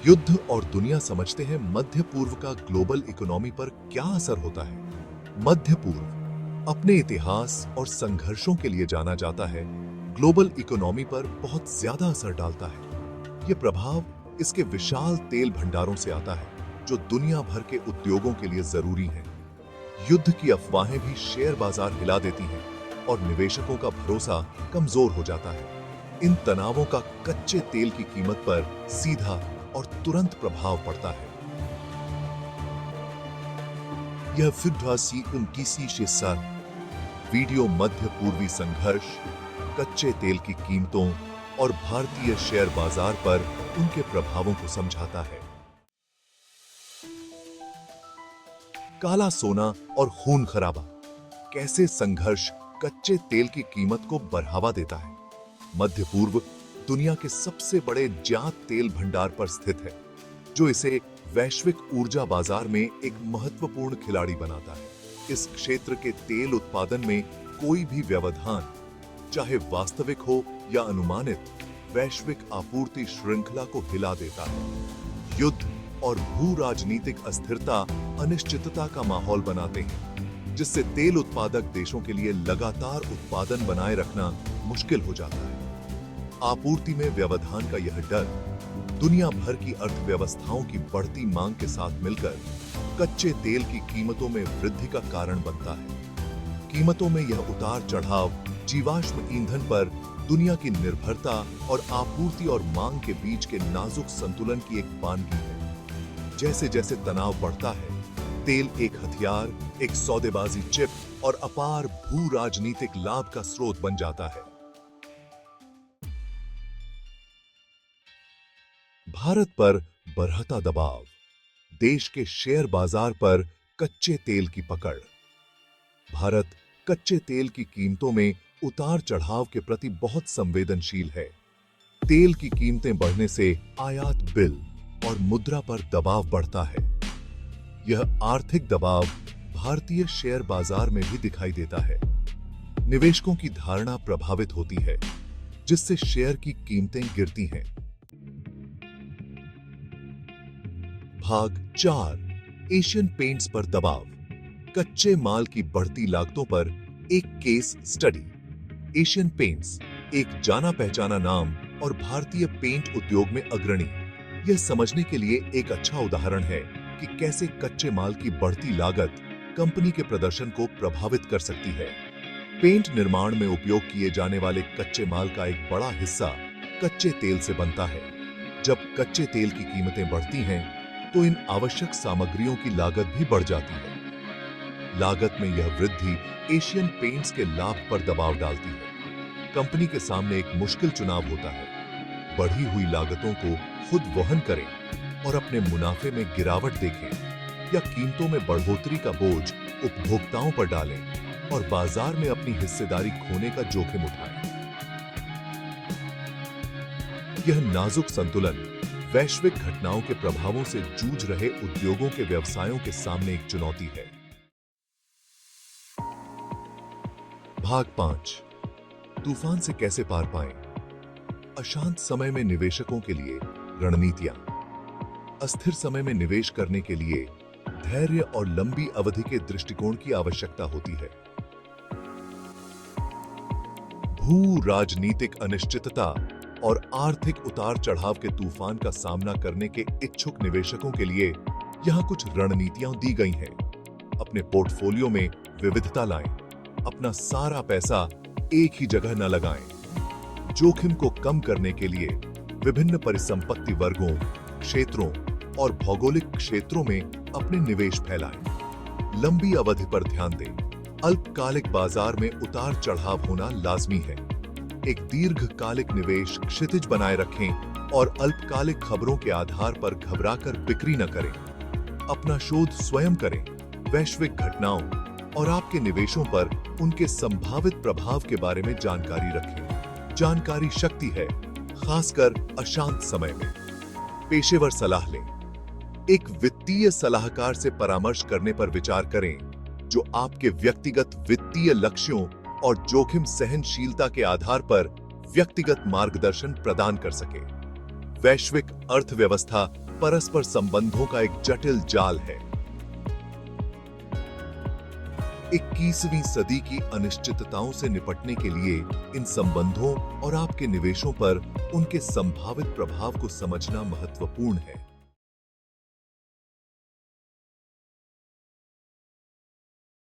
युद्ध और दुनिया समझते हैं मध्य पूर्व का ग्लोबल इकोनॉमी पर क्या असर होता है। मध्य पूर्व अपने इतिहास और संघर्षों के लिए जाना जाता है, ग्लोबल इकोनॉमी पर बहुत ज्यादा असर डालता है। ये प्रभाव इसके विशाल तेल भंडारों से आता है, जो दुनिया भर के उद्योगों के लिए जरूरी हैं। युद्ध की अफवाहें भी शेयर बाजार हिला देती हैं और निवेशकों का भरोसा कमजोर हो जाता है। इन तनावों का कच्चे तेल की कीमत पर सीधा और तुरंत प्रभाव पड़ता है। यह फिड्रासी 29 वीडियो मध्य पूर्वी संघर्ष, कच्चे तेल की कीमतों और भारतीय शेयर बाजार पर उनके प्रभावों को समझाता है। काला सोना और खून खराबा, कैसे संघर्ष कच्चे तेल की कीमत को बढ़ावा देता है। मध्य पूर्व दुनिया के सबसे बड़े ज्ञात तेल भंडार पर स्थित है, जो इसे वैश्विक ऊर्जा बाजार में एक महत्वपूर्ण खिलाड़ी बनाता है। इस क्षेत्र के तेल उत्पादन में कोई भी व्यवधान, चाहे वास्तविक हो या अनुमानित, वैश्विक आपूर्ति श्रृंखला को हिला देता है। युद्ध और भू राजनीतिक अस्थिरता अनिश्चितता का माहौल बनाते हैं, जिससे तेल उत्पादक देशों के लिए लगातार उत्पादन बनाए रखना मुश्किल हो जाता है। आपूर्ति में व्यवधान का यह डर दुनिया भर की अर्थव्यवस्थाओं की बढ़ती मांग के साथ मिलकर कच्चे तेल की कीमतों में वृद्धि का कारण बनता है। कीमतों में यह उतार चढ़ाव जीवाश्म ईंधन पर दुनिया की निर्भरता और आपूर्ति और मांग के बीच के नाजुक संतुलन की एक बानगी है। जैसे जैसे तनाव बढ़ता है, तेल एक हथियार, एक सौदेबाजी चिप और अपार भू राजनीतिक लाभ का स्रोत बन जाता है। भारत पर बढ़ता दबाव, देश के शेयर बाजार पर कच्चे तेल की पकड़। भारत कच्चे तेल की कीमतों में उतार चढ़ाव के प्रति बहुत संवेदनशील है। तेल की कीमतें बढ़ने से आयात बिल और मुद्रा पर दबाव बढ़ता है। यह आर्थिक दबाव भारतीय शेयर बाजार में भी दिखाई देता है। निवेशकों की धारणा प्रभावित होती है, जिससे शेयर की कीमतें गिरती हैं। भाग 4, एशियन पेंट्स पर दबाव, कच्चे माल की बढ़ती लागतों पर एक केस स्टडी। एशियन पेंट्स एक जाना पहचाना नाम और भारतीय पेंट उद्योग में अग्रणी। यह समझने के लिए एक अच्छा उदाहरण है कि कैसे कच्चे माल की बढ़ती लागत कंपनी के प्रदर्शन को प्रभावित कर सकती है। पेंट निर्माण में उपयोग किए जाने वाले कच्चे माल का एक बड़ा हिस्सा कच्चे तेल से बनता है। जब कच्चे तेल की कीमतें बढ़ती हैं, तो इन आवश्यक सामग्रियों की लागत भी बढ़ जाती है। लागत में यह वृद्धि एशियन पेंट्स के लाभ पर दबाव डालती है। कंपनी के सामने एक मुश्किल चुनाव होता है। बढ़ी हुई लागतों को खुद वहन करें और अपने मुनाफे में गिरावट देखें, या कीमतों में बढ़ोतरी का बोझ उपभोक्ताओं पर डालें और बाजार में अपनी हिस्सेदारी खोने का जोखिम उठाएं। यह नाजुक संतुलन वैश्विक घटनाओं के प्रभावों से जूझ रहे उद्योगों के व्यवसायों के सामने एक चुनौती है। भाग 5, तूफान से कैसे पार पाएं। अशांत समय में निवेशकों के लिए रणनीतियां। अस्थिर समय में निवेश करने के लिए धैर्य और लंबी अवधि के दृष्टिकोण की आवश्यकता होती है। भू राजनीतिक अनिश्चितता और आर्थिक उतार चढ़ाव के तूफान का सामना करने के इच्छुक निवेशकों के लिए यहां कुछ रणनीतियां दी गई हैं। अपने पोर्टफोलियो में विविधता लाएं। अपना सारा पैसा एक ही जगह न लगाएं। जोखिम को कम करने के लिए विभिन्न परिसंपत्ति वर्गों, क्षेत्रों और भौगोलिक क्षेत्रों में अपने निवेश फैलाएं। लंबी अवधि पर ध्यान दें। अल्पकालिक बाजार में उतार चढ़ाव होना लाजमी है। एक दीर्घकालिक निवेश क्षितिज बनाए रखें और अल्पकालिक खबरों के आधार पर घबराकर बिक्री न करें। अपना शोध स्वयं करें। वैश्विक घटनाओं और आपके निवेशों पर उनके संभावित प्रभाव के बारे में जानकारी रखें। जानकारी शक्ति है, खासकर अशांत समय में। पेशेवर सलाह लें। एक वित्तीय सलाहकार से परामर्श करने पर विचार करें, जो आपके व्यक्तिगत वित्तीय लक्ष्यों और जोखिम सहनशीलता के आधार पर व्यक्तिगत मार्गदर्शन प्रदान कर सके। वैश्विक अर्थव्यवस्था परस्पर संबंधों का एक जटिल जाल है। 21वीं सदी की अनिश्चितताओं से निपटने के लिए इन संबंधों और आपके निवेशों पर उनके संभावित प्रभाव को समझना महत्वपूर्ण है।